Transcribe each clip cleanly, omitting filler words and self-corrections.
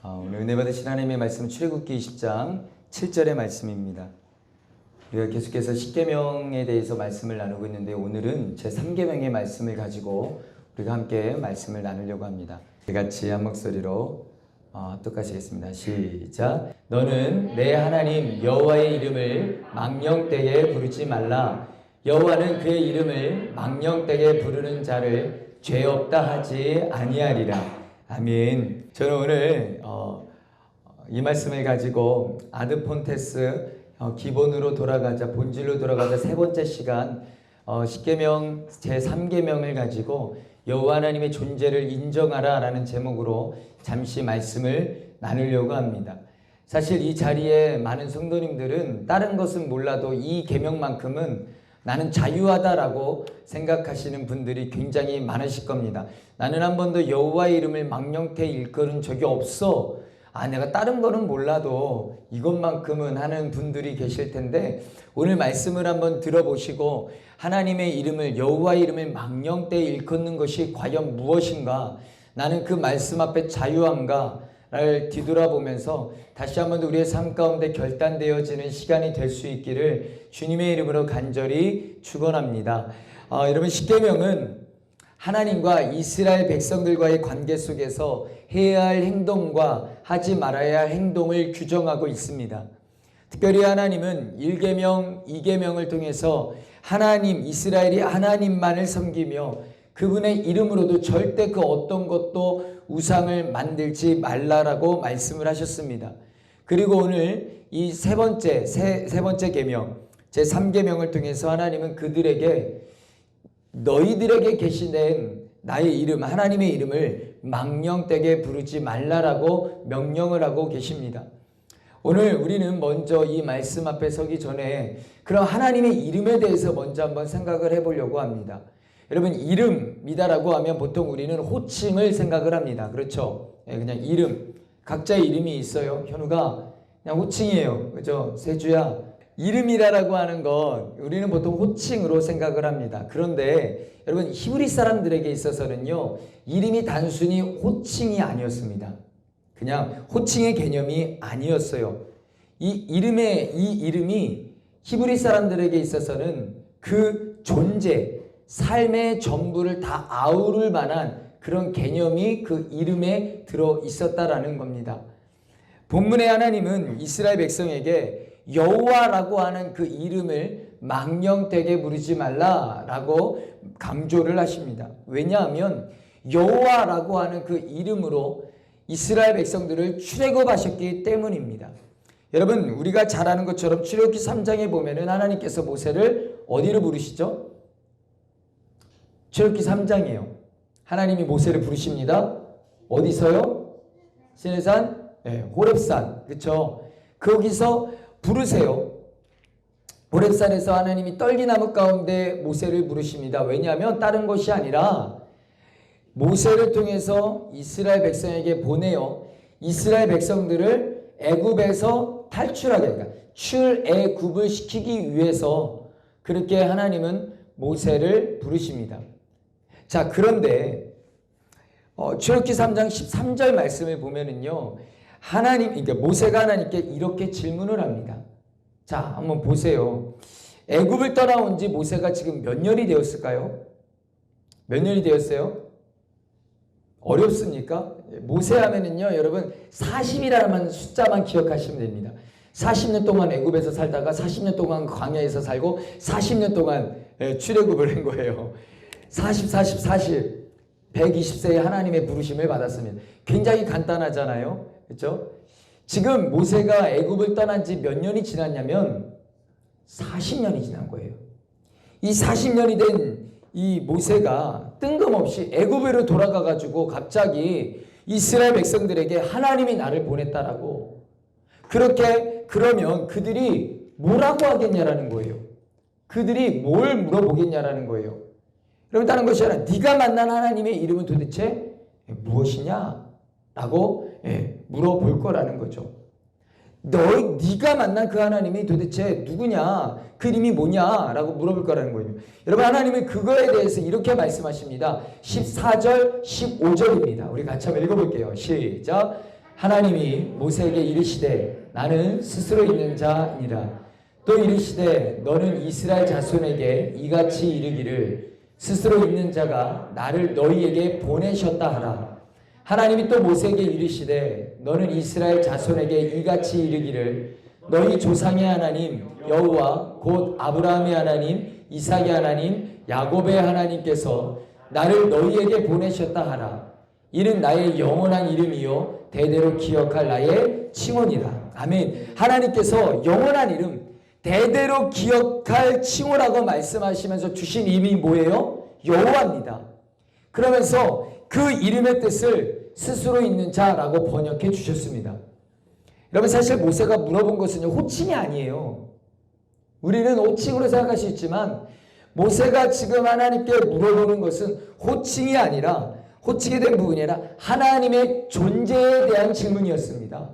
오늘 은혜 받으신 하나님의 말씀 출애굽기 20장 7절의 말씀입니다. 우리가 계속해서 십계명에 대해서 말씀을 나누고 있는데 오늘은 제3계명의 말씀을 가지고 우리가 함께 말씀을 나누려고 합니다. 같이 한 목소리로 합독하시겠습니다. 시작. 너는 내 하나님 여호와의 이름을 망령되게 부르지 말라. 여호와는 그의 이름을 망령되게 부르는 자를 죄 없다 하지 아니하리라. 아멘. 저는 오늘 이 말씀을 가지고 아드폰테스 기본으로 돌아가자, 본질로 돌아가자 세 번째 시간 십계명 제3계명을 가지고 여호와 하나님의 존재를 인정하라 라는 제목으로 잠시 말씀을 나누려고 합니다. 사실 이 자리에 많은 성도님들은 다른 것은 몰라도 이 계명만큼은 나는 자유하다라고 생각하시는 분들이 굉장히 많으실 겁니다. 나는 한 번도 여호와의 이름을 망령되게 일컬은 적이 없어. 내가 다른 거는 몰라도 이것만큼은 하는 분들이 계실 텐데 오늘 말씀을 한번 들어보시고 하나님의 이름을, 여호와의 이름을 망령되게 일컫는 것이 과연 무엇인가, 나는 그 말씀 앞에 자유한가를 뒤돌아보면서 다시 한번 우리의 삶 가운데 결단되어지는 시간이 될 수 있기를 주님의 이름으로 간절히 축원합니다. 여러분, 십계명은 하나님과 이스라엘 백성들과의 관계 속에서 해야 할 행동과 하지 말아야 할 행동을 규정하고 있습니다. 특별히 하나님은 1계명, 2계명을 통해서 하나님, 이스라엘이 하나님만을 섬기며 그분의 이름으로도 절대 그 어떤 것도 우상을 만들지 말라라고 말씀을 하셨습니다. 그리고 오늘 이 세 번째 계명, 제3계명을 통해서 하나님은 그들에게 너희들에게 계시된 나의 이름, 하나님의 이름을 망령되게 부르지 말라라고 명령을 하고 계십니다. 오늘 우리는 먼저 이 말씀 앞에 서기 전에 그럼 하나님의 이름에 대해서 먼저 한번 생각을 해보려고 합니다. 여러분, 이름이다라고 하면 보통 우리는 호칭을 생각을 합니다. 그렇죠? 그냥 이름, 각자의 이름이 있어요. 현우가 그냥 호칭이에요. 그죠? 세주야. 이름이라고 하는 것 우리는 보통 호칭으로 생각을 합니다. 그런데 여러분, 히브리 사람들에게 있어서는요, 이름이 단순히 호칭이 아니었습니다. 그냥 호칭의 개념이 아니었어요. 이 이름이 히브리 사람들에게 있어서는 그 존재, 삶의 전부를 다 아우를 만한 그런 개념이 그 이름에 들어 있었다라는 겁니다. 본문의 하나님은 이스라엘 백성에게 여호와라고 하는 그 이름을 망령되게 부르지 말라라고 강조를 하십니다. 왜냐하면 여호와라고 하는 그 이름으로 이스라엘 백성들을 출애굽하셨기 때문입니다. 여러분, 우리가 잘 아는 것처럼 출애굽기 3장에 보면은 하나님께서 모세를 어디로 부르시죠? 출애굽기 3장이에요. 하나님이 모세를 부르십니다. 어디서요? 시내산? 호렙산. 그렇죠? 거기서 부르세요. 호렙산에서 하나님이 떨기나무 가운데 모세를 부르십니다. 왜냐하면 다른 것이 아니라 모세를 통해서 이스라엘 백성에게 보내요. 이스라엘 백성들을 애굽에서 탈출하게, 그러니까 출애굽을 시키기 위해서 그렇게 하나님은 모세를 부르십니다. 자, 그런데 출애굽기 3장 13절 말씀을 보면은요, 그러니까 모세가 하나님께 이렇게 질문을 합니다. 자, 한번 보세요. 애굽을 떠나온 지 모세가 지금 몇 년이 되었을까요? 몇 년이 되었어요? 어렵습니까? 모세 하면은요, 여러분 40이라는 숫자만 기억하시면 됩니다. 40년 동안 애굽에서 살다가 40년 동안 광야에서 살고 40년 동안 출애굽을 한 거예요. 40, 120세에 하나님의 부르심을 받았으면 굉장히 간단하잖아요. 그렇죠? 지금 모세가 애굽을 떠난 지 몇 년이 지났냐면 40년이 지난 거예요. 이 40년이 된 이 모세가 뜬금없이 애굽으로 돌아가 가지고 갑자기 이스라엘 백성들에게 하나님이 나를 보냈다라고, 그렇게 그러면 그들이 뭐라고 하겠냐라는 거예요. 그들이 뭘 물어보겠냐라는 거예요. 여러분, 다른 것이 아니라 네가 만난 하나님의 이름은 도대체 무엇이냐? 라고 물어볼 거라는 거죠. 네가 만난 그 하나님이 도대체 누구냐? 그 이름이 뭐냐? 라고 물어볼 거라는 거예요. 여러분, 하나님은 그거에 대해서 이렇게 말씀하십니다. 14절, 15절입니다. 우리 같이 한번 읽어볼게요. 시작. 하나님이 모세에게 이르시되 나는 스스로 있는 자니라. 또 이르시되 너는 이스라엘 자손에게 이같이 이르기를 스스로 있는 자가 나를 너희에게 보내셨다 하라. 하나님이 또 모세에게 이르시되 너는 이스라엘 자손에게 이같이 이르기를 너희 조상의 하나님 여호와 곧 아브라함의 하나님 이삭의 하나님 야곱의 하나님께서 나를 너희에게 보내셨다 하라. 이는 나의 영원한 이름이요 대대로 기억할 나의 칭호니라. 아멘. 하나님께서 영원한 이름 대대로 기억할 칭호라고 말씀하시면서 주신 이름이 뭐예요? 여호와입니다. 그러면서 그 이름의 뜻을 스스로 있는 자라고 번역해 주셨습니다. 여러분, 사실 모세가 물어본 것은 호칭이 아니에요. 우리는 호칭으로 생각할 수 있지만 모세가 지금 하나님께 물어보는 것은 호칭이 아니라 호칭이 된 부분이 아니라 하나님의 존재에 대한 질문이었습니다.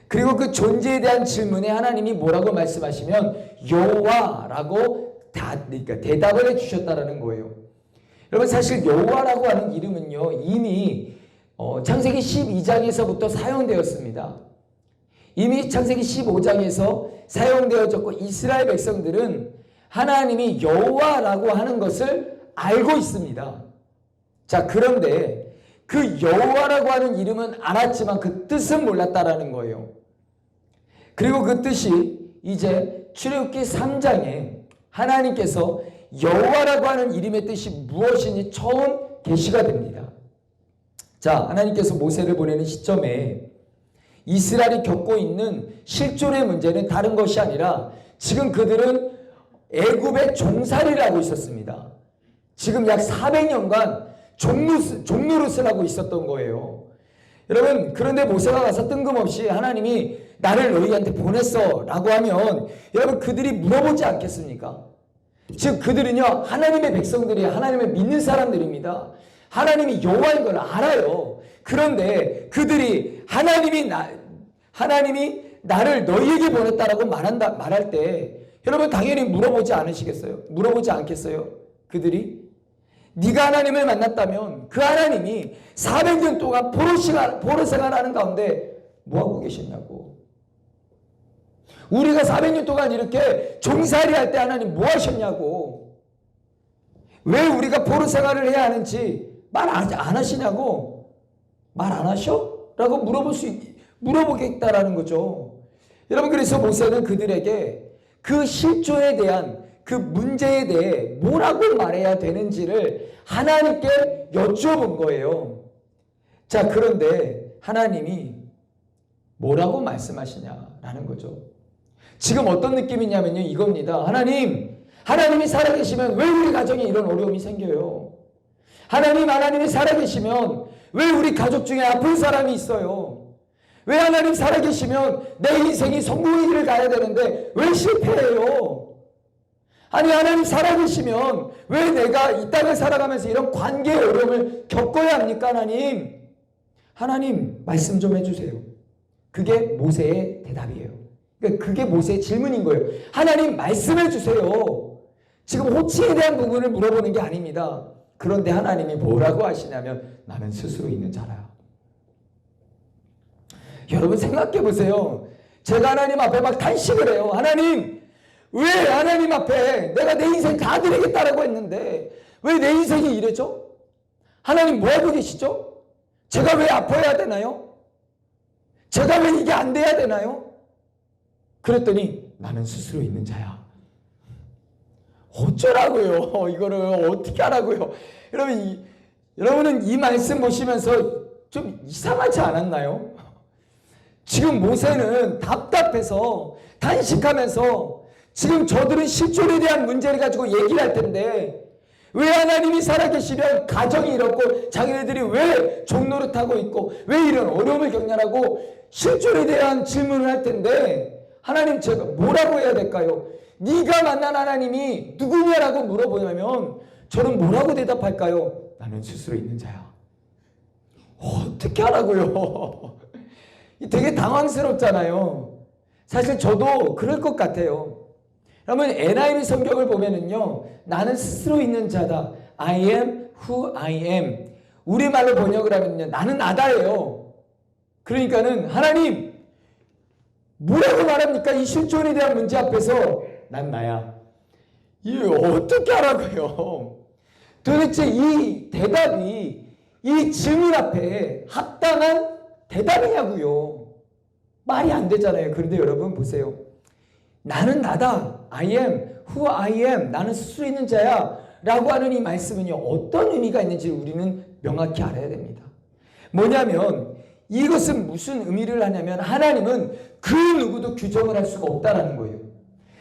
그리고 그 존재에 대한 질문에 하나님이 뭐라고 말씀하시면 여호와라고 그러니까 대답을 해주셨다라는 거예요. 여러분, 사실 여호와라고 하는 이름은요 이미 창세기 12장에서부터 사용되었습니다. 이미 창세기 15장에서 사용되어졌고 이스라엘 백성들은 하나님이 여호와라고 하는 것을 알고 있습니다. 자, 그런데 그 여호와라고 하는 이름은 알았지만 그 뜻은 몰랐다라는 거예요. 그리고 그 뜻이 이제 출애굽기 3장에 하나님께서 여호와라고 하는 이름의 뜻이 무엇인지 처음 계시가 됩니다. 자, 하나님께서 모세를 보내는 시점에 이스라엘이 겪고 있는 실존의 문제는 다른 것이 아니라 지금 그들은 애굽의 종살이를 하고 있었습니다. 지금 약 400년간 종노릇을 하고 있었던 거예요. 여러분, 그런데 모세가 가서 뜬금없이 하나님이 나를 너희한테 보냈어 라고 하면 여러분, 그들이 물어보지 않겠습니까? 즉 그들은요 하나님의 백성들이 하나님을 믿는 사람들입니다. 하나님이 여호와인 걸 알아요. 그런데 그들이 하나님이 나를 너희에게 보냈다라고 말할 때 여러분 당연히 물어보지 않으시겠어요? 물어보지 않겠어요? 그들이 네가 하나님을 만났다면 그 하나님이 400년 동안 포로 생활하는 가운데 뭐하고 계셨냐고. 우리가 400년 동안 이렇게 종살이 할 때 하나님 뭐 하셨냐고. 왜 우리가 포로 생활을 해야 하는지 말 안 하시냐고. 말 안 하셔? 라고 물어보겠다라는 거죠. 여러분, 그래서 모세는 그들에게 그 실존에 대한 그 문제에 대해 뭐라고 말해야 되는지를 하나님께 여쭤본 거예요. 자, 그런데 하나님이 뭐라고 말씀하시냐라는 거죠. 지금 어떤 느낌이냐면요 이겁니다. 하나님이 살아계시면 왜 우리 가정에 이런 어려움이 생겨요? 하나님이 살아계시면 왜 우리 가족 중에 아픈 사람이 있어요? 왜 하나님 살아계시면 내 인생이 성공의 길을 가야 되는데 왜 실패해요? 아니, 하나님 살아계시면 왜 내가 이 땅을 살아가면서 이런 관계의 어려움을 겪어야 합니까? 하나님 말씀 좀 해주세요. 그게 모세의 대답이에요. 그러니까 그게 모세의 질문인 거예요. 하나님 말씀해 주세요. 지금 호칭에 대한 부분을 물어보는 게 아닙니다. 그런데 하나님이 뭐라고 하시냐면 나는 스스로 있는 자라. 여러분 생각해 보세요. 제가 하나님 앞에 막 탄식을 해요. 하나님, 왜 하나님 앞에 내가 내 인생 다 드리겠다라고 했는데 왜 내 인생이 이래죠? 하나님 뭐 하고 계시죠? 제가 왜 아파야 되나요? 제가 왜 이게 안 돼야 되나요? 그랬더니 나는 스스로 있는 자야. 어쩌라고요? 이거를 어떻게 하라고요? 여러분은 이 말씀 보시면서 좀 이상하지 않았나요? 지금 모세는 답답해서 탄식하면서 지금 저들은 실존에 대한 문제를 가지고 얘기를 할 텐데 왜 하나님이 살아계시면 가정이 이렇고 자기네들이 왜 종노릇하고 있고 왜 이런 어려움을 겪냐라고 실존에 대한 질문을 할 텐데 하나님 제가 뭐라고 해야 될까요? 네가 만난 하나님이 누구냐라고 물어보냐면 저는 뭐라고 대답할까요? 나는 스스로 있는 자야. 어떻게 하라고요? 되게 당황스럽잖아요. 사실 저도 그럴 것 같아요. 그러면 NIV 성경을 보면은요, 나는 스스로 있는 자다. I am who I am. 우리말로 번역을 하면요, 나는 나다예요. 그러니까는 하나님, 뭐라고 말합니까? 이 실존에 대한 문제 앞에서 난 나야. 이게 어떻게 하라고요? 도대체 이 대답이 이 증인 앞에 합당한 대답이냐고요? 말이 안 되잖아요. 그런데 여러분 보세요. 나는 나다. I am who I am. 나는 스스로 있는 자야. 라고 하는 이 말씀은요, 어떤 의미가 있는지 우리는 명확히 알아야 됩니다. 뭐냐면 이것은 무슨 의미를 하냐면 하나님은 그 누구도 규정을 할 수가 없다라는 거예요.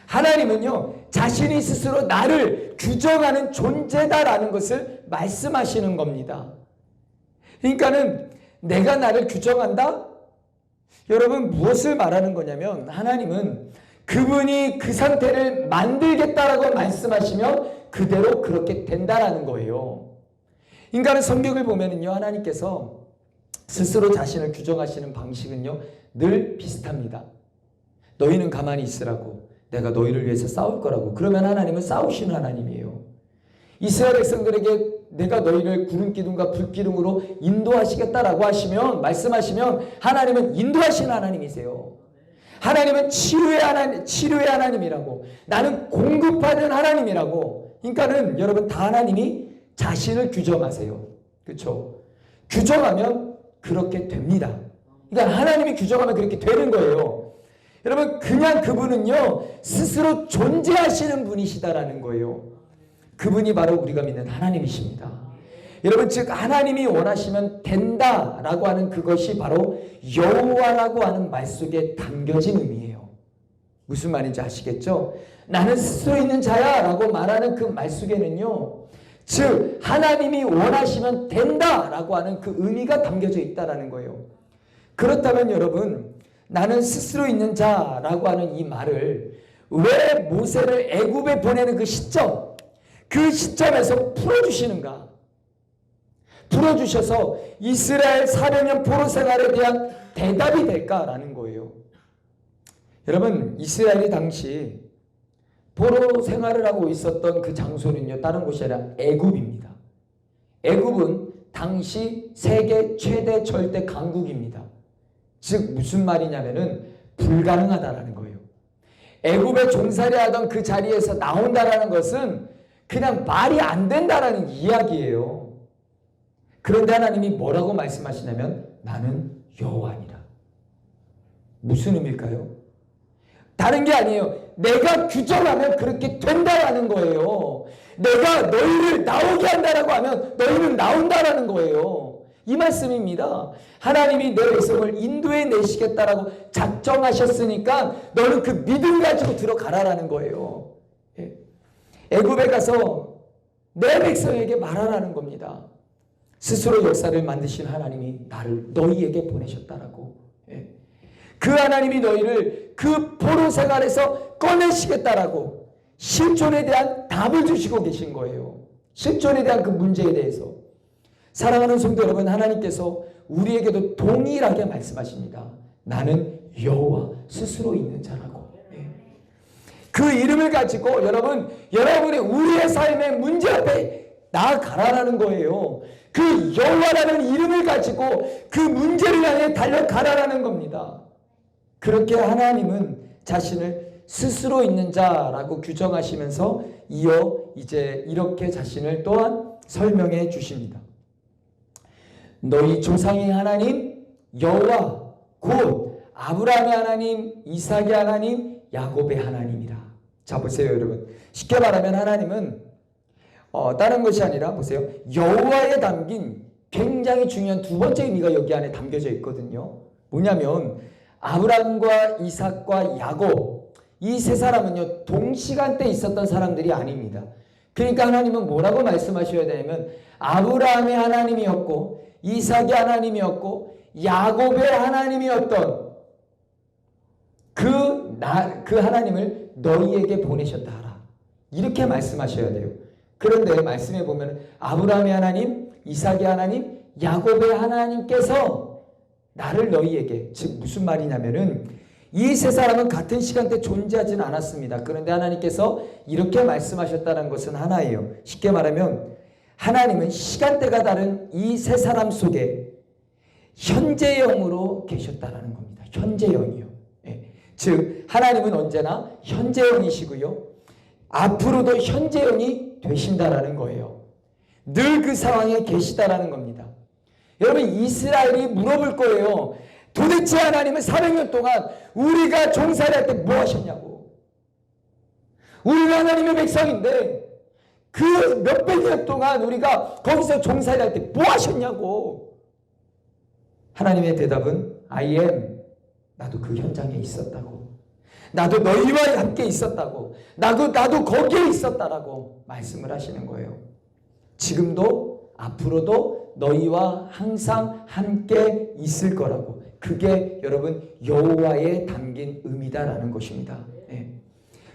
하나님은요, 자신이 스스로 나를 규정하는 존재다라는 것을 말씀하시는 겁니다. 그러니까는 내가 나를 규정한다? 여러분 무엇을 말하는 거냐면 하나님은 그분이 그 상태를 만들겠다라고 말씀하시면 그대로 그렇게 된다라는 거예요. 인간은 성경을 보면은요, 하나님께서 스스로 자신을 규정하시는 방식은요, 늘 비슷합니다. 너희는 가만히 있으라고. 내가 너희를 위해서 싸울 거라고. 그러면 하나님은 싸우시는 하나님이에요. 이스라엘 백성들에게 내가 너희를 구름 기둥과 불 기둥으로 인도하시겠다라고 하시면, 말씀하시면 하나님은 인도하시는 하나님이세요. 하나님은 치료의 하나님이라고. 나는 공급하는 하나님이라고. 그러니까는 여러분 다 하나님이 자신을 규정하세요. 그렇죠? 규정하면 그렇게 됩니다. 그러니까 하나님이 규정하면 그렇게 되는 거예요. 여러분 그냥 그분은요, 스스로 존재하시는 분이시다라는 거예요. 그분이 바로 우리가 믿는 하나님이십니다. 여러분 즉 하나님이 원하시면 된다라고 하는 그것이 바로 여호와라고 하는 말 속에 담겨진 의미예요. 무슨 말인지 아시겠죠? 나는 스스로 있는 자야 라고 말하는 그 말 속에는요, 즉 하나님이 원하시면 된다라고 하는 그 의미가 담겨져 있다라는 거예요. 그렇다면 여러분, 나는 스스로 있는 자라고 하는 이 말을 왜 모세를 애굽에 보내는 그 시점, 그 시점에서 풀어주시는가? 풀어주셔서 이스라엘 400년 포로 생활에 대한 대답이 될까라는 거예요. 여러분 이스라엘이 당시 포로 생활을 하고 있었던 그 장소는요, 다른 곳이 아니라 애굽입니다. 애굽은 당시 세계 최대 절대 강국입니다. 즉 무슨 말이냐면은 불가능하다라는 거예요. 애굽에 종살이 하던 그 자리에서 나온다라는 것은 그냥 말이 안 된다라는 이야기예요. 그런데 하나님이 뭐라고 말씀하시냐면 나는 여호와니라. 무슨 의미일까요? 다른 게 아니에요. 내가 규정하면 그렇게 된다라는 거예요. 내가 너희를 나오게 한다라고 하면 너희는 나온다라는 거예요. 이 말씀입니다. 하나님이 내 백성을 인도해 내시겠다라고 작정하셨으니까 너는 그 믿음 가지고 들어가라라는 거예요. 애굽에 가서 내 백성에게 말하라는 겁니다. 스스로 역사를 만드신 하나님이 너희에게 보내셨다라고. 그 하나님이 너희를 그 포로 생활에서 꺼내시겠다라고 실존에 대한 답을 주시고 계신 거예요. 실존에 대한 그 문제에 대해서. 사랑하는 성도 여러분, 하나님께서 우리에게도 동일하게 말씀하십니다. 나는 여호와 스스로 있는 자라고. 그 이름을 가지고 여러분의 우리의 삶의 문제 앞에 나아가라라는 거예요. 그 여호와라는 이름을 가지고 그 문제를 향해 달려가라라는 겁니다. 그렇게 하나님은 자신을 스스로 있는 자라고 규정하시면서 이어 이제 이렇게 자신을 또한 설명해 주십니다. 너희 조상의 하나님 여호와 곧 아브라함의 하나님, 이삭의 하나님, 야곱의 하나님이라. 자 보세요 여러분. 쉽게 말하면 하나님은 다른 것이 아니라 보세요. 여호와에 담긴 굉장히 중요한 두 번째 의미가 여기 안에 담겨져 있거든요. 뭐냐면 아브라함과 이삭과 야곱 이 세 사람은요 동시간대에 있었던 사람들이 아닙니다. 그러니까 하나님은 뭐라고 말씀하셔야 되냐면 아브라함의 하나님이었고 이삭의 하나님이었고 야곱의 하나님이었던 그 하나님을 너희에게 보내셨다 하라. 이렇게 말씀하셔야 돼요. 그런데 말씀해 보면 아브라함의 하나님, 이삭의 하나님, 야곱의 하나님께서 나를 너희에게, 즉 무슨 말이냐면은 이 세 사람은 같은 시간대 존재하지는 않았습니다. 그런데 하나님께서 이렇게 말씀하셨다는 것은 하나예요. 쉽게 말하면 하나님은 시간대가 다른 이 세 사람 속에 현재형으로 계셨다라는 겁니다. 현재형이요. 예. 즉 하나님은 언제나 현재형이시고요. 앞으로도 현재형이 되신다라는 거예요. 늘 그 상황에 계시다라는 겁니다. 여러분 이스라엘이 물어볼 거예요. 도대체 하나님은 400년 동안 우리가 종살이 할 때 뭐 하셨냐고. 우리가 하나님의 백성인데 그 몇백 년 동안 우리가 거기서 종살이 할 때 뭐 하셨냐고. 하나님의 대답은 I am. 나도 그 현장에 있었다고. 나도 너희와 함께 있었다고. 나도 거기에 있었다라고 말씀을 하시는 거예요. 지금도 앞으로도 너희와 항상 함께 있을 거라고. 그게 여러분 여호와에 담긴 의미다라는 것입니다. 네.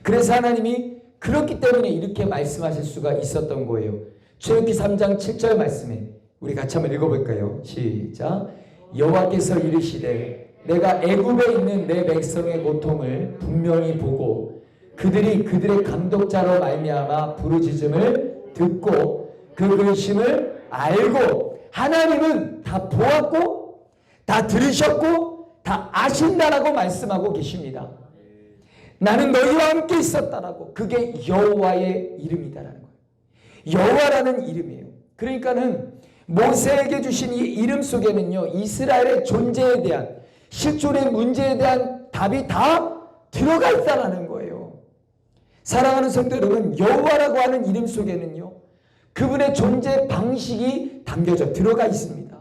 그래서 하나님이 그렇기 때문에 이렇게 말씀하실 수가 있었던 거예요. 출애굽기 3장 7절 말씀에 우리 같이 한번 읽어볼까요? 시작. 여호와께서 이르시되 내가 애굽에 있는 내 백성의 고통을 분명히 보고 그들이 그들의 감독자로 말미암아 부르짖음을 듣고 그 근심을 알고. 하나님은 다 보았고 다 들으셨고 다 아신다라고 말씀하고 계십니다. 나는 너희와 함께 있었다라고. 그게 여호와의 이름이다라는 거예요. 여호와라는 이름이에요. 그러니까는 모세에게 주신 이 이름 속에는요 이스라엘의 존재에 대한 실존의 문제에 대한 답이 다 들어가 있다라는 거예요. 사랑하는 성도 여러분, 여호와라고 하는 이름 속에는요 그분의 존재 방식이 담겨져 들어가 있습니다.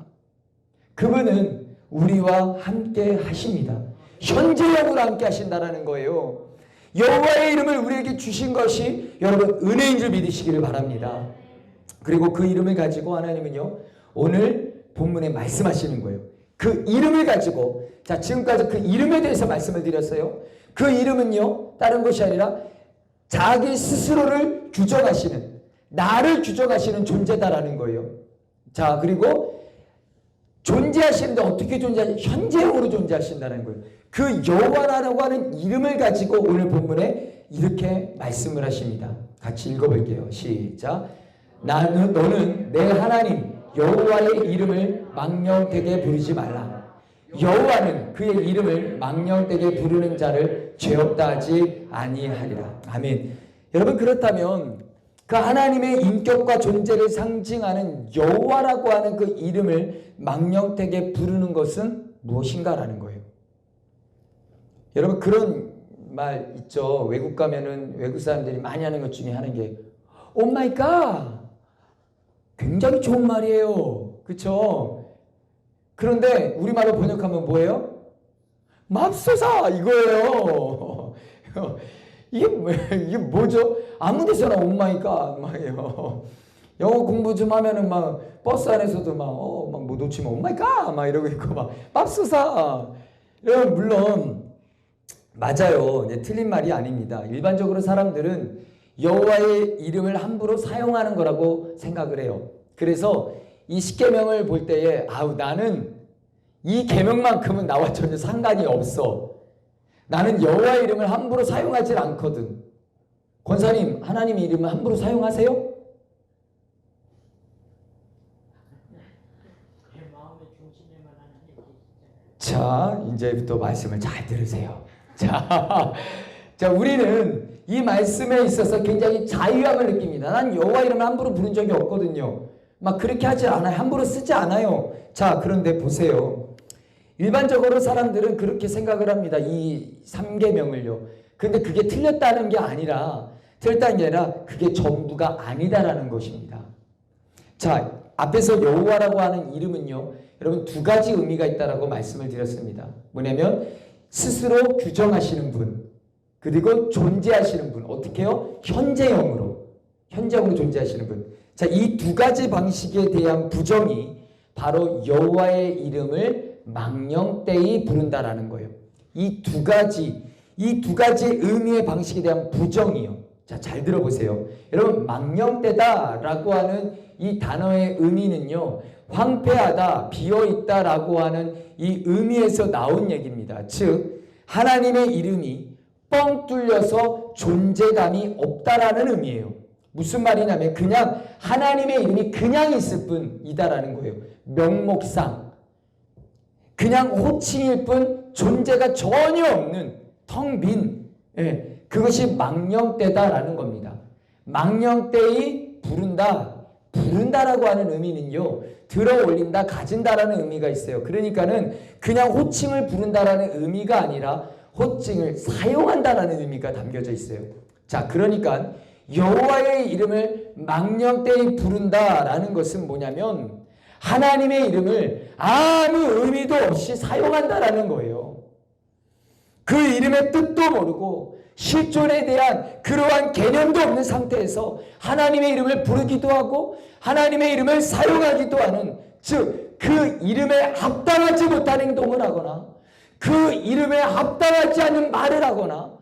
그분은 우리와 함께 하십니다. 현재형으로 함께 하신다라는 거예요. 여호와의 이름을 우리에게 주신 것이 여러분 은혜인 줄 믿으시기를 바랍니다. 그리고 그 이름을 가지고 하나님은요 오늘 본문에 말씀하시는 거예요. 그 이름을 가지고, 자 지금까지 그 이름에 대해서 말씀을 드렸어요. 그 이름은요 다른 것이 아니라 자기 스스로를 규정하시는, 나를 규정하시는 존재다라는 거예요. 자 그리고 존재하시는데 어떻게 존재하시는지 현재형으로 존재하신다는 거예요. 그 여호와라고 하는 이름을 가지고 오늘 본문에 이렇게 말씀을 하십니다. 같이 읽어볼게요. 시작. 너는 내 하나님 여호와의 이름을 망령되게 부르지 말라. 여호와는 그의 이름을 망령되게 부르는 자를 죄 없다 하지 아니하리라. 아멘. 여러분 그렇다면 그 하나님의 인격과 존재를 상징하는 여호와라고 하는 그 이름을 망령되게 부르는 것은 무엇인가라는 거예요. 여러분 그런 말 있죠. 외국 가면은 외국 사람들이 많이 하는 것 중에 하는 게 오 마이 갓. 굉장히 좋은 말이에요. 그렇죠? 그런데 우리말로 번역하면 뭐예요? 맙소사 이거예요. 이게 뭐죠? 아무 데서나 오 마이 갓 막이요. 영어 공부 좀 하면은 막 버스 안에서도 막 뭐 놓치면 오 마이 갓 막 이러고 있고 막 맙소사. 여러분 물론 맞아요. 네, 틀린 말이 아닙니다. 일반적으로 사람들은 여호와의 이름을 함부로 사용하는 거라고 생각을 해요. 그래서 이 십계명을 볼 때에 나는 이 계명만큼은 나와 전혀 상관이 없어. 나는 여호와의 이름을 함부로 사용하지 않거든. 권사님, 하나님의 이름을 함부로 사용하세요? 자, 이제부터 말씀을 잘 들으세요. 자, 우리는 이 말씀에 있어서 굉장히 자유함을 느낍니다. 난 여호와 이름을 함부로 부른 적이 없거든요. 막 그렇게 하지 않아요. 함부로 쓰지 않아요. 자, 그런데 보세요. 일반적으로 사람들은 그렇게 생각을 합니다. 이 3계명을요. 근데 그게 틀렸다는 게 아니라 그게 전부가 아니다라는 것입니다. 자, 앞에서 여호와라고 하는 이름은요. 여러분 두 가지 의미가 있다라고 말씀을 드렸습니다. 뭐냐면 스스로 규정하시는 분, 그리고 존재하시는 분. 어떻게 해요? 현재형으로 존재하시는 분. 자, 이 두 가지 방식에 대한 부정이 바로 여호와의 이름을 망령되이 부른다라는 거예요. 이 두 가지 의미의 방식에 대한 부정이요. 자, 잘 들어보세요. 여러분, 망령되다라고 하는 이 단어의 의미는요, 황폐하다, 비어있다라고 하는 이 의미에서 나온 얘기입니다. 즉 하나님의 이름이 뻥 뚫려서 존재감이 없다라는 의미예요. 무슨 말이냐면 그냥 하나님의 이름이 그냥 있을 뿐이다라는 거예요. 명목상 그냥 호칭일 뿐 존재가 전혀 없는 텅 빈, 그것이 망령되다라는 겁니다. 망령되이 부른다라고 하는 의미는요, 들어 올린다, 가진다라는 의미가 있어요. 그러니까는 그냥 호칭을 부른다라는 의미가 아니라 호칭을 사용한다라는 의미가 담겨져 있어요. 자, 그러니까 여호와의 이름을 망령되이 부른다라는 것은 뭐냐면 하나님의 이름을 아무 의미도 없이 사용한다라는 거예요. 그 이름의 뜻도 모르고 실존에 대한 그러한 개념도 없는 상태에서 하나님의 이름을 부르기도 하고 하나님의 이름을 사용하기도 하는, 즉 그 이름에 합당하지 못한 행동을 하거나 그 이름에 합당하지 않는 말을 하거나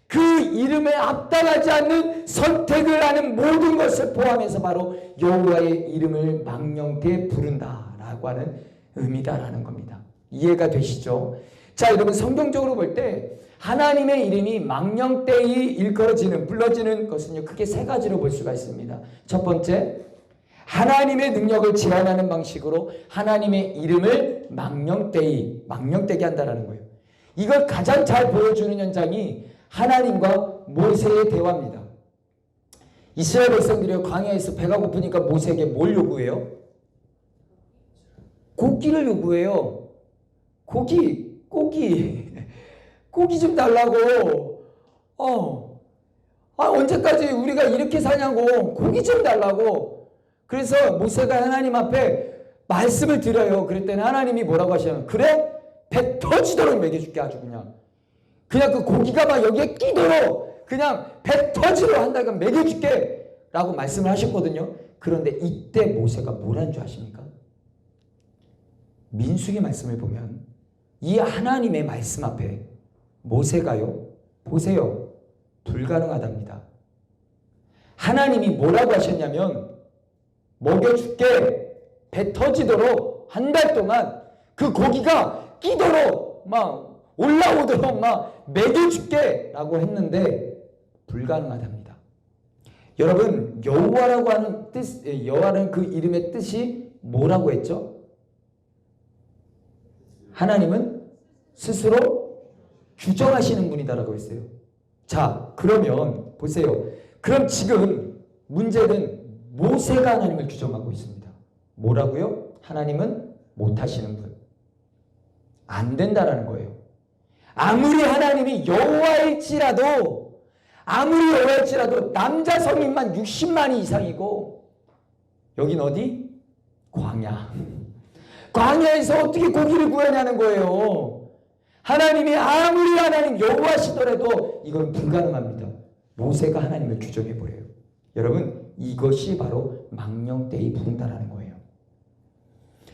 그 이름에 합당하지 않는 선택을 하는 모든 것을 포함해서 바로 여호와의 이름을 망령되이 부른다라고 하는 의미다라는 겁니다. 이해가 되시죠? 자, 여러분 성경적으로 볼 때 하나님의 이름이 망령되이 일컬어지는, 불러지는 것은요, 크게 세 가지로 볼 수가 있습니다. 첫 번째, 하나님의 능력을 제한하는 방식으로 하나님의 이름을 망령되게 한다는 거예요. 이걸 가장 잘 보여주는 현장이 하나님과 모세의 대화입니다. 이스라엘 백성들이 광야에서 배가 고프니까 모세에게 뭘 요구해요? 고기를 요구해요. 고기 좀 달라고. 언제까지 우리가 이렇게 사냐고. 고기 좀 달라고. 그래서 모세가 하나님 앞에 말씀을 드려요. 그랬더니 하나님이 뭐라고 하시냐면, 그래? 배 터지도록 먹여줄게. 아주 그냥 그 고기가 막 여기에 끼도록 그냥 배 터지도록 한다니까 먹여줄게 라고 말씀을 하셨거든요. 그런데 이때 모세가 뭐라는 줄 아십니까? 민수기 말씀을 보면 이 하나님의 말씀 앞에 모세가요, 보세요, 불가능하답니다. 하나님이 뭐라고 하셨냐면, 먹여줄게, 배 터지도록 한 달 동안 그 고기가 끼도록 막 올라오도록 막 먹여줄게 라고 했는데 불가능하답니다. 여러분, 여호와라고 하는 뜻, 여호와라는 그 이름의 뜻이 뭐라고 했죠? 하나님은 스스로 규정하시는 분이다라고 했어요. 자, 그러면 보세요. 그럼 지금 문제는 모세가 하나님을 규정하고 있습니다. 뭐라고요? 하나님은 못하시는 분. 안 된다라는 거예요. 아무리 하나님이 여호와일지라도 남자 성인만 60만이 이상이고, 여긴 어디? 광야에서 어떻게 고기를 구하냐는 거예요. 하나님이 아무리 하나님 여호와시더라도 이건 불가능합니다. 모세가 하나님을 규정해버려요. 여러분, 이것이 바로 망령되이 부른다라는 거예요.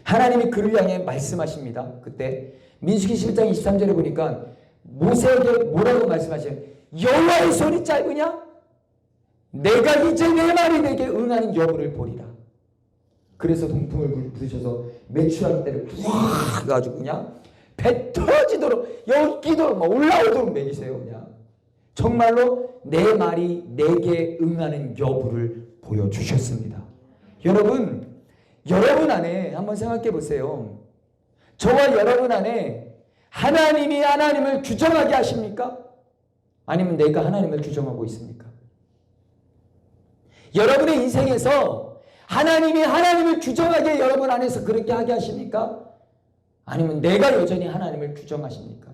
하나님이 그를 향해 말씀하십니다. 그때 민수기 7장 23절에 보니까 모세에게 뭐라고 말씀하셔요? 여호와의 손이 짧으냐? 내가 이제 내 말이 내게 응하는 여부를 보리라. 그래서 동풍을 부르셔서 메추라기 때를 확 가지고 그냥 배 터지도록 여기도록 막 올라오도록 먹이세요. 그냥 정말로 내 말이 내게 응하는 여부를 보여주셨습니다. 여러분 안에 한번 생각해 보세요. 저와 여러분 안에 하나님이 하나님을 규정하게 하십니까? 아니면 내가 하나님을 규정하고 있습니까? 여러분의 인생에서 하나님이 하나님을 규정하게 여러분 안에서 그렇게 하게 하십니까? 아니면 내가 여전히 하나님을 규정하십니까?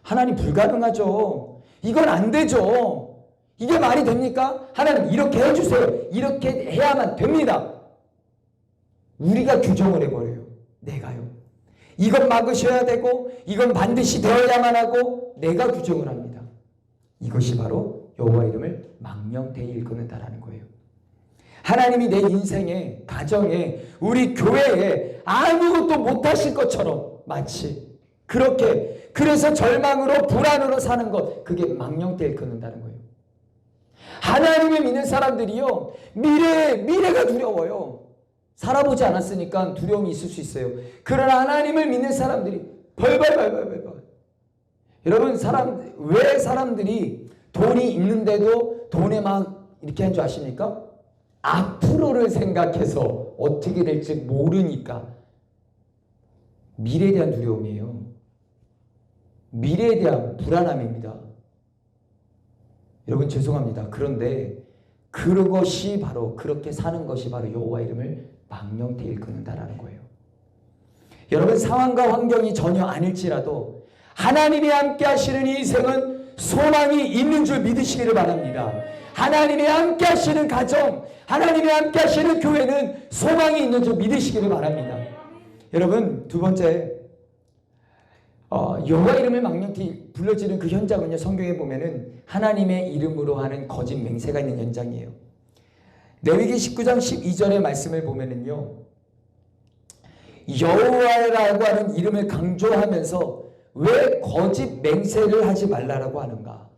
하나님 불가능하죠. 이건 안 되죠. 이게 말이 됩니까? 하나님 이렇게 해주세요. 이렇게 해야만 됩니다. 우리가 규정을 해버려요. 내가요. 이건 막으셔야 되고 이건 반드시 되어야만 하고 내가 규정을 합니다. 이것이 바로 여호와 이름을 망령되이 일컫는다라는 거예요. 하나님이 내 인생에, 가정에, 우리 교회에 아무것도 못하실 것처럼 마치 그렇게, 그래서 절망으로 불안으로 사는 것, 그게 망령되이 일컫는다는 거예요. 하나님을 믿는 사람들이요, 미래가 두려워요. 살아보지 않았으니까 두려움이 있을 수 있어요. 그러나 하나님을 믿는 사람들이 벌벌벌벌벌. 여러분, 왜 사람들이 돈이 있는데도 돈에 막 이렇게 한 줄 아십니까? 앞으로를 생각해서 어떻게 될지 모르니까. 미래에 대한 두려움이에요. 미래에 대한 불안함입니다. 여러분, 죄송합니다. 그런데 그렇게 사는 것이 바로 여호와 이름을 망령되이 일컫는다라는 거예요. 여러분, 상황과 환경이 전혀 아닐지라도 하나님이 함께 하시는 이 인생은 소망이 있는 줄 믿으시기를 바랍니다. 하나님이 함께 하시는 가정, 하나님이 함께 하시는 교회는 소망이 있는 줄 믿으시기를 바랍니다. 여러분, 두 번째, 여호와 이름을 망령되이 불러지는 그 현장은요, 성경에 보면은 하나님의 이름으로 하는 거짓 맹세가 있는 현장이에요. 레위기 19장 12절의 말씀을 보면은요, 여호와라고 하는 이름을 강조하면서 왜 거짓 맹세를 하지 말라라고 하는가?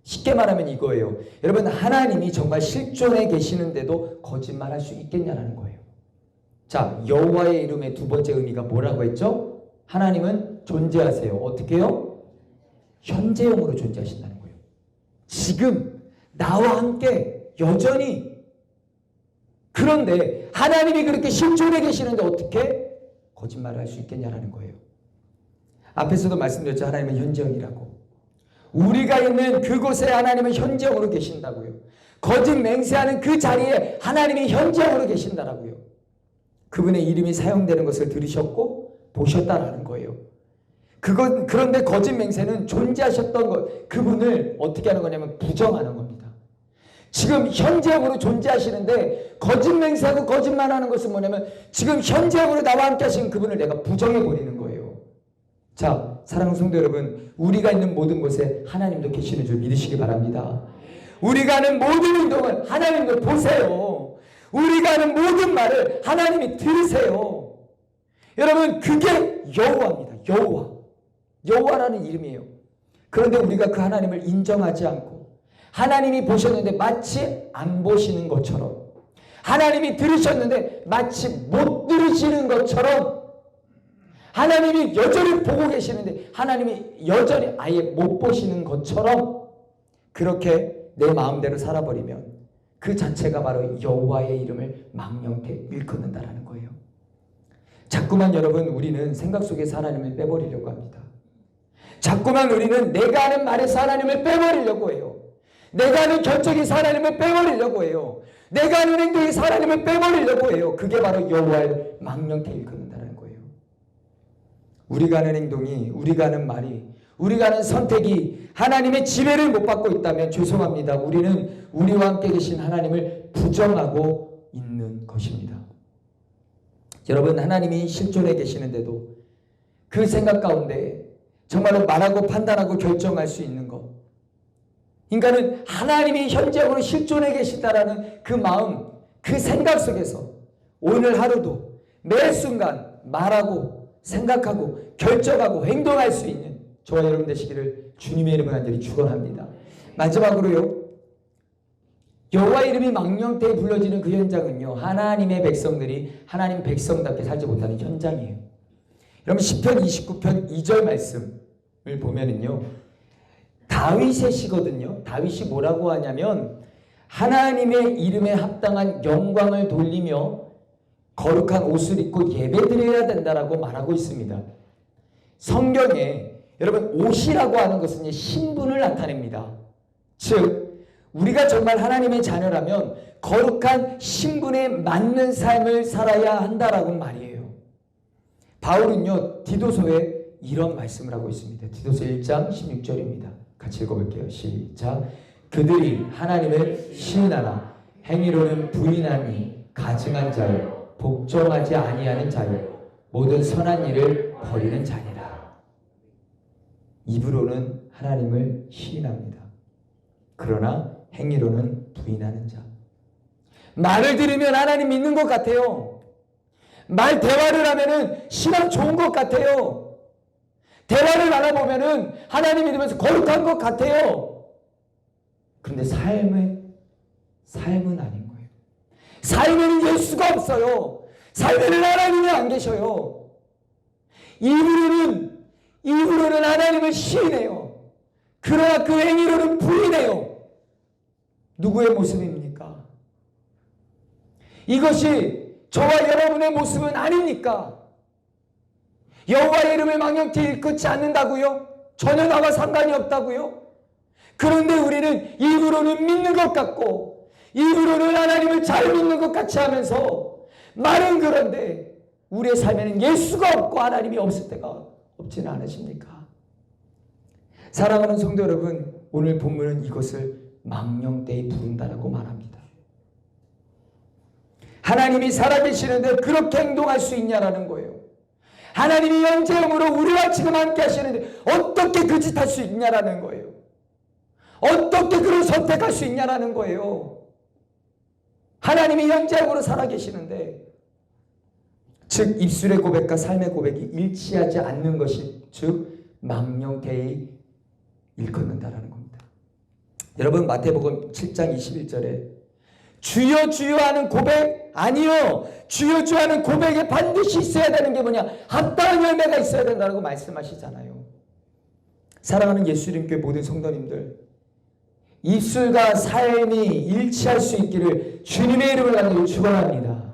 쉽게 말하면 이거예요. 여러분, 하나님이 정말 실존해 계시는데도 거짓말할 수 있겠냐라는 거예요. 자, 여호와의 이름의 두 번째 의미가 뭐라고 했죠? 하나님은 존재하세요. 어떻게요? 현재형으로 존재하신다는 거예요. 지금 나와 함께 여전히. 그런데 하나님이 그렇게 실존해 계시는데 어떻게 거짓말을 할 수 있겠냐라는 거예요. 앞에서도 말씀드렸죠. 하나님은 현재형이라고. 우리가 있는 그곳에 하나님은 현재형으로 계신다고요. 거짓 맹세하는 그 자리에 하나님이 현재형으로 계신다라고요. 그분의 이름이 사용되는 것을 들으셨고 보셨다라는 거예요. 그런데 거짓 맹세는 존재하셨던 것, 그분을 어떻게 하는 거냐면 부정하는 겁니다. 지금 현재형으로 존재하시는데 거짓 맹세하고 거짓말하는 것은 뭐냐면 지금 현재형으로 나와 함께 하시는 그분을 내가 부정해버리는 거예요. 자, 사랑하는 성도 여러분, 우리가 있는 모든 곳에 하나님도 계시는 줄 믿으시기 바랍니다. 우리가 하는 모든 행동을 하나님도 보세요. 우리가 하는 모든 말을 하나님이 들으세요. 여러분, 그게 여호와입니다. 여호와라는 이름이에요. 그런데 우리가 그 하나님을 인정하지 않고 하나님이 보셨는데 마치 안 보시는 것처럼, 하나님이 들으셨는데 마치 못 들으시는 것처럼, 하나님이 여전히 보고 계시는데 하나님이 여전히 아예 못 보시는 것처럼 그렇게 내 마음대로 살아버리면 그 자체가 바로 여호와의 이름을 망령되이 일컫는다라는 거예요. 자꾸만 여러분, 우리는 생각 속에서 하나님을 빼버리려고 합니다. 자꾸만 우리는 내가 하는 말에서 하나님을 빼버리려고 해요. 내가 하는 결정에서 하나님을 빼버리려고 해요. 내가 하는 행동에서 하나님을 빼버리려고 해요. 그게 바로 여호와의 망령되이 일컫는다는 거예요. 우리가 하는 행동이, 우리가 하는 말이, 우리가 하는 선택이 하나님의 지배를 못 받고 있다면 죄송합니다. 우리는 우리와 함께 계신 하나님을 부정하고 있는 것입니다. 여러분, 하나님이 실존해 계시는데도 그 생각 가운데 정말로 말하고 판단하고 결정할 수 있는 것, 인간은 하나님이 현재적으로 실존해 계시다라는 그 마음, 그 생각 속에서 오늘 하루도 매 순간 말하고 생각하고 결정하고 행동할 수 있는 저와 여러분 되시기를 주님의 이름으로 간절히 축원합니다. 마지막으로요, 여호와 이름이 망령되이 불러지는 그 현장은요, 하나님의 백성들이 하나님 백성답게 살지 못하는 현장이에요. 여러분, 시편 29편 2절 말씀을 보면은요, 다윗의 시거든요. 다윗이 뭐라고 하냐면 하나님의 이름에 합당한 영광을 돌리며 거룩한 옷을 입고 예배드려야 된다라고 말하고 있습니다. 성경에 여러분, 옷이라고 하는 것은 신분을 나타냅니다. 즉 우리가 정말 하나님의 자녀라면 거룩한 신분에 맞는 삶을 살아야 한다라고 말이에요. 바울은요, 디도서에 이런 말씀을 하고 있습니다. 디도서 1장 16절입니다. 같이 읽어볼게요. 시작. 그들이 하나님을 시인하나 행위로는 부인하니 가증한 자요, 복종하지 아니하는 자요, 모든 선한 일을 버리는 자니라. 입으로는 하나님을 시인합니다. 그러나 행위로는 부인하는 자. 말을 들으면 하나님 믿는 것 같아요. 대화를 하면은 신앙 좋은 것 같아요. 대화를 나눠보면은 하나님 믿으면서 거룩한 것 같아요. 그런데 삶은 아닌 거예요. 삶에는 예수가 없어요. 삶에는 하나님이 안 계셔요. 입으로는 하나님을 시인해요. 그러나 그 행위로는 부인해요. 누구의 모습입니까? 이것이 저와 여러분의 모습은 아닙니까? 여호와의 이름을 망령되이 일컫지 않는다고요? 전혀 나와 상관이 없다고요? 그런데 우리는 입으로는 믿는 것 같고 입으로는 하나님을 잘 믿는 것 같이 하면서 말은 그런데 우리의 삶에는 예수가 없고 하나님이 없을 때가 없지는 않으십니까? 사랑하는 성도 여러분, 오늘 본문은 이것을 망령되이 부른다라고 말합니다. 하나님이 살아계시는데 그렇게 행동할 수 있냐라는 거예요. 하나님이 현재형으로 우리와 지금 함께 하시는데 어떻게 그 짓 할 수 있냐라는 거예요. 어떻게 그를 선택할 수 있냐라는 거예요. 하나님이 현재형으로 살아계시는데, 즉 입술의 고백과 삶의 고백이 일치하지 않는 것이 즉 망령되이 일컫는다라는 겁니다. 여러분, 마태복음 7장 21절에 주여 주여 하는 고백 아니요, 주여 주여 하는 고백에 반드시 있어야 되는 게 뭐냐? 합당한 열매가 있어야 된다고 말씀하시잖아요. 사랑하는 예수 이름 교회 모든 성도님들, 입술과 삶이 일치할 수 있기를 주님의 이름을 가지고 축원합니다.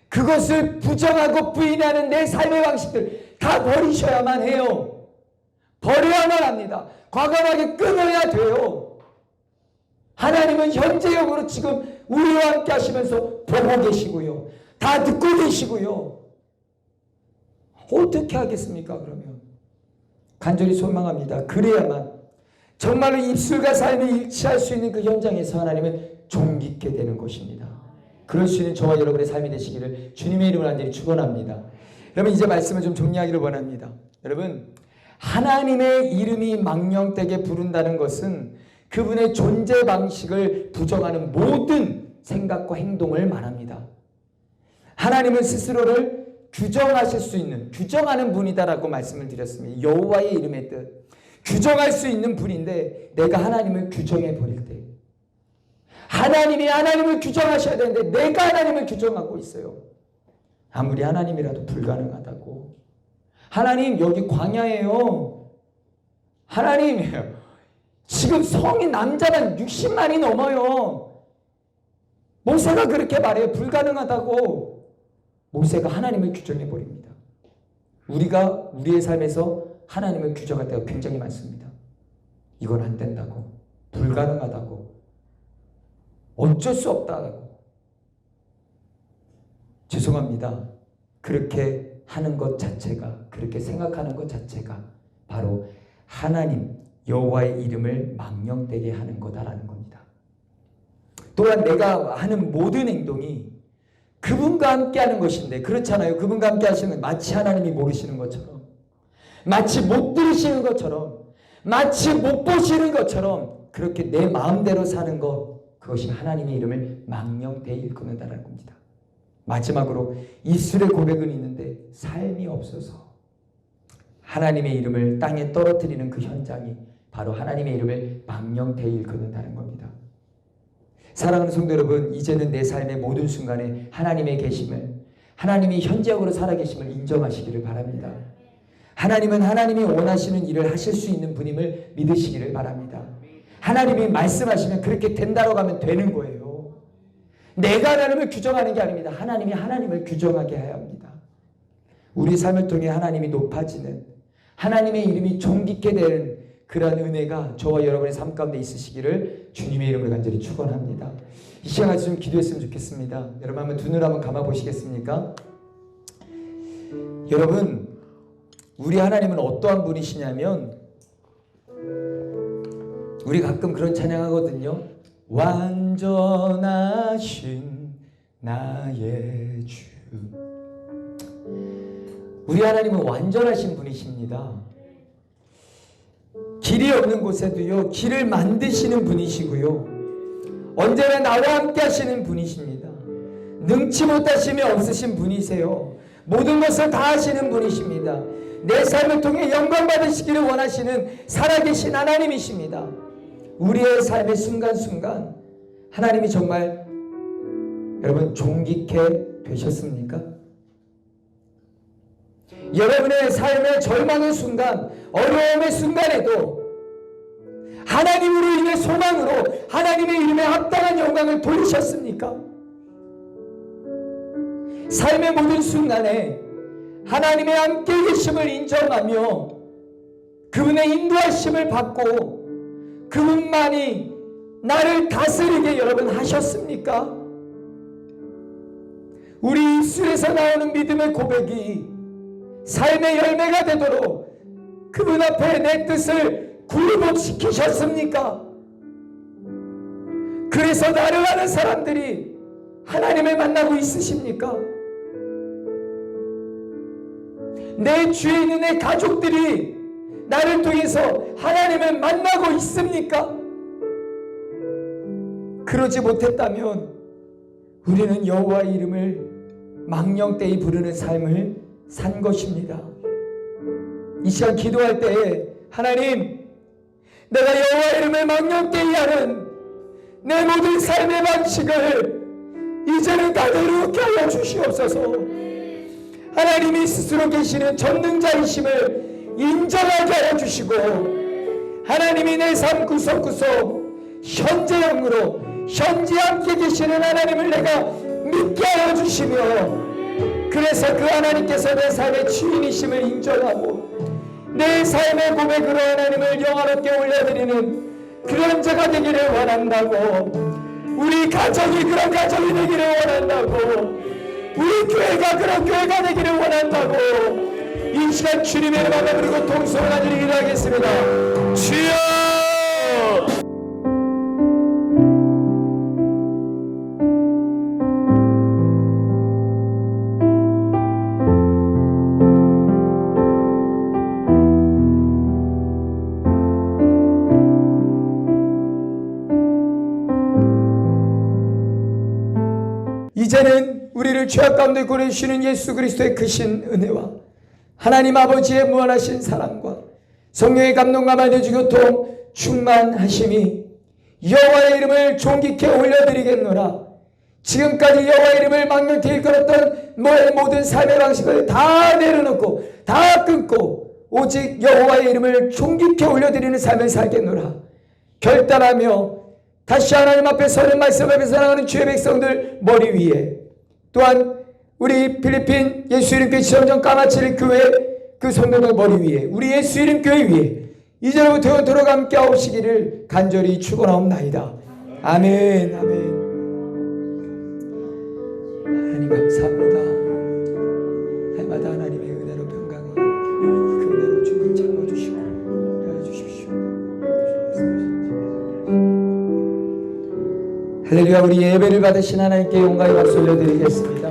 그것을 부정하고 부인하는 내 삶의 방식들 다 버리셔야만 해요. 버려야만 합니다. 과감하게 끊어야 돼요. 하나님은 현재형으로 지금 우리와 함께 하시면서 보고 계시고요. 다 듣고 계시고요. 어떻게 하겠습니까? 그러면 간절히 소망합니다. 그래야만 정말로 입술과 삶이 일치할 수 있는 그 현장에서 하나님은 존귀케 되는 것입니다. 그럴 수 있는 저와 여러분의 삶이 되시기를 주님의 이름으로 간절히 축원합니다. 여러분, 이제 말씀을 좀 정리하기를 원합니다. 여러분, 하나님의 이름이 망령되게 부른다는 것은 그분의 존재 방식을 부정하는 모든 생각과 행동을 말합니다. 하나님은 스스로를 규정하실 수 있는, 규정하는 분이다라고 말씀을 드렸습니다. 여호와의 이름의 뜻, 규정할 수 있는 분인데 내가 하나님을 규정해 버릴 때, 하나님이 하나님을 규정하셔야 되는데 내가 하나님을 규정하고 있어요. 아무리 하나님이라도 불가능하다고. 하나님, 여기 광야예요. 하나님, 지금 성인 남자만 60만이 넘어요. 모세가 그렇게 말해요. 불가능하다고. 모세가 하나님을 규정해 버립니다. 우리가 우리의 삶에서 하나님을 규정할 때가 굉장히 많습니다. 이건 안 된다고, 불가능하다고, 어쩔 수 없다고. 죄송합니다. 그렇게 하는 것 자체가, 그렇게 생각하는 것 자체가 바로 하나님 여호와의 이름을 망령되게 하는 거다라는 겁니다. 또한 내가 하는 모든 행동이 그분과 함께 하는 것인데, 그렇잖아요. 그분과 함께 하시는, 마치 하나님이 모르시는 것처럼, 마치 못 들으시는 것처럼, 마치 못 보시는 것처럼 그렇게 내 마음대로 사는 것, 그것이 하나님의 이름을 망령되이 일컫는다는 겁니다. 마지막으로 입술의 고백은 있는데 삶이 없어서 하나님의 이름을 땅에 떨어뜨리는 그 현장이 바로 하나님의 이름을 망령되이 일컫는다는 겁니다. 사랑하는 성도 여러분, 이제는 내 삶의 모든 순간에 하나님의 계심을, 하나님이 현재형으로 살아계심을 인정하시기를 바랍니다. 하나님은 하나님이 원하시는 일을 하실 수 있는 분임을 믿으시기를 바랍니다. 하나님이 말씀하시면 그렇게 된다고 하면 되는 거예요. 내가 하나님을 규정하는 게 아닙니다. 하나님이 하나님을 규정하게 해야 합니다. 우리 삶을 통해 하나님이 높아지는, 하나님의 이름이 존귀케 되는 그러한 은혜가 저와 여러분의 삶 가운데 있으시기를 주님의 이름으로 간절히 축원합니다. 이 시간 좀 기도했으면 좋겠습니다. 여러분, 한번 두 눈 한번 감아 보시겠습니까? 여러분, 우리 하나님은 어떠한 분이시냐면, 우리 가끔 그런 찬양하거든요. 완전하신 나의 주. 우리 하나님은 완전하신 분이십니다. 길이 없는 곳에도요, 길을 만드시는 분이시고요, 언제나 나와 함께 하시는 분이십니다. 능치 못하심이 없으신 분이세요. 모든 것을 다 하시는 분이십니다. 내 삶을 통해 영광 받으시기를 원하시는 살아계신 하나님이십니다. 우리의 삶의 순간순간 하나님이 정말 여러분 존귀케 되셨습니까? 여러분의 삶의 절망의 순간, 어려움의 순간에도 하나님으로 인해 소망으로 하나님의 이름에 합당한 영광을 돌리셨습니까? 삶의 모든 순간에 하나님의 함께 계심을 인정하며 그분의 인도하심을 받고 그분만이 나를 다스리게 여러분 하셨습니까? 우리 입술에서 나오는 믿음의 고백이 삶의 열매가 되도록 그분 앞에 내 뜻을 굴복시키셨습니까? 그래서 나를 아는 사람들이 하나님을 만나고 있으십니까? 내 주위에 있는 내 가족들이 나를 통해서 하나님을 만나고 있습니까? 그러지 못했다면 우리는 여호와의 이름을 망령되이 부르는 삶을 산 것입니다. 이 시간 기도할 때에 하나님, 내가 여호와의 이름을 망령되이 하는 내 모든 삶의 방식을 이제는 다 내려놓게 하여 주시옵소서. 하나님이 스스로 계시는 전능자이심을 인정하게 하여 주시고 하나님이 내 삶 구석구석 현재 영으로 현재 함께 계시는 하나님을 내가 믿게 하여 주시며 그래서 그 하나님께서 내 삶의 주인이심을 인정하고 내 삶의 고백으로 하나님을 영화롭게 올려드리는 그런 자가 되기를 원한다고, 우리 가정이 그런 가정이 되기를 원한다고, 우리 교회가 그런 교회가 되기를 원한다고 이 시간 주님의 이름을 부르고 통성을 드리기를 하겠습니다. 주여! 이제는 우리를 죄악 가운데 구원해주시는 예수 그리스도의 크신 은혜와 하나님 아버지의 무한하신 사랑과 성령의 감동과 만져주 교통 충만하심이 여호와의 이름을 존귀케 올려드리겠노라. 지금까지 여호와의 이름을 망령되이 일컬었던 모든 삶의 방식을 다 내려놓고 다 끊고 오직 여호와의 이름을 존귀케 올려드리는 삶을 살겠노라 결단하며 다시 하나님 앞에 서는 말씀 앞에 사랑하는 주의 백성들 머리 위에, 또한 우리 필리핀 예수 이름 교회 지점장 까마치리 교회 그 성도들 머리 위에, 우리 예수 이름 교회 위에 이제부터 영원토록 함께 하시기를 간절히 축원하옵나이다. 아멘. 아멘. 하나님 감사합니다. 날마다 하나님의 은혜로 평강을 그 은혜로 주님 참아주시고 도와주십시오. 할렐루야. 우리 예배를 받으신 하나님께 영광의 박수 올려드리겠습니다.